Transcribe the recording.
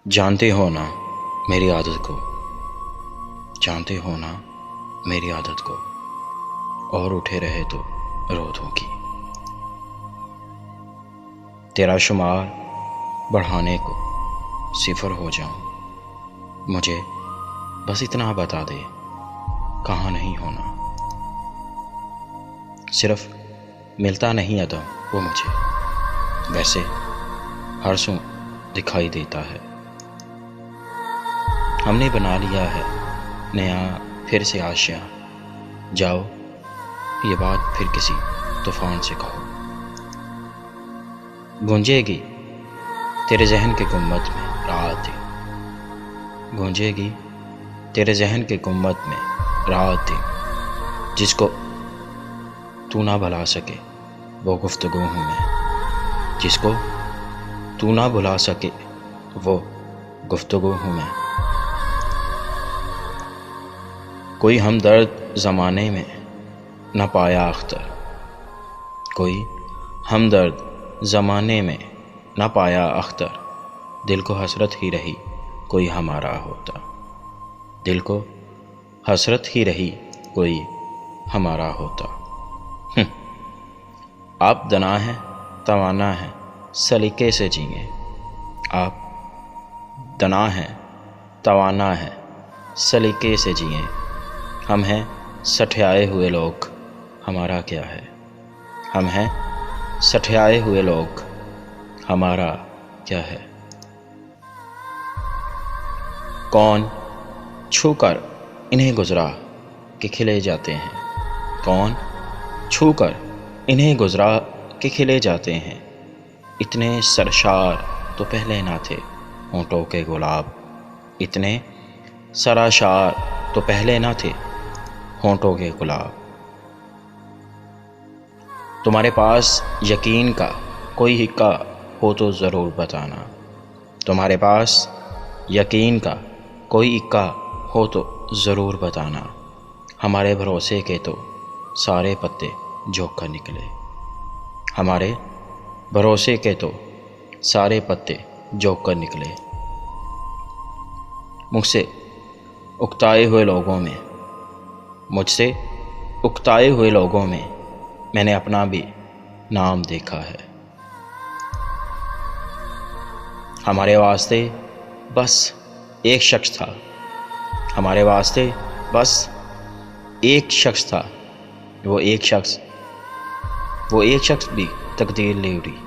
जानते हो ना मेरी आदत को, जानते हो ना मेरी आदत को, और उठे रहे तो रोज़ों की। तेरा शुमार बढ़ाने को सिफर हो जाऊं, मुझे बस इतना बता दे कहाँ नहीं होना। सिर्फ मिलता नहीं अदम वो मुझे, वैसे हर सू दिखाई देता है। हमने बना लिया है नया फिर से आशियाँ, जाओ ये बात फिर किसी तूफान से कहो। गूंजेगी तेरे जहन के गुम्बद में रातें, गूंजेगी तेरे जहन के गुम्बद में रातें, जिसको तू ना भुला सके वो गुफ्तगू हूँ मैं, जिसको तू ना भुला सके वो गुफ्तगू हूँ मैं। कोई हमदर्द ज़माने में न पाया अख्तर, कोई हमदर्द ज़माने में न पाया अख्तर, दिल को हसरत ही रही कोई हमारा होता, दिल को हसरत ही रही कोई हमारा होता। आप दना है तवाना है सलीके से जिए, आप दना है तवाना है सलीके से जिए। हम हैं सठियाए हुए लोग, हमारा क्या है, हम हैं सठियाए हुए लोग, हमारा क्या है। कौन छूकर इन्हें गुजरा कि खिले जाते हैं, कौन छूकर इन्हें गुजरा कि खिले जाते हैं। इतने सरशार तो पहले ना थे होंठों के गुलाब, इतने सराशार तो पहले ना थे होंठों के गुलाब। तुम्हारे पास यकीन का कोई हिक्का हो तो ज़रूर बताना, तुम्हारे पास यकीन का कोई इक्का हो तो ज़रूर बताना। हमारे भरोसे के तो सारे पत्ते झोंक कर निकले, हमारे भरोसे के तो सारे पत्ते झोंक कर निकले। मुझसे उकताए हुए लोगों में, मुझसे उकताए हुए लोगों में मैंने अपना भी नाम देखा है। हमारे वास्ते बस एक शख्स था, हमारे वास्ते बस एक शख्स था, वो एक शख्स भी तकदीर ले उड़ी।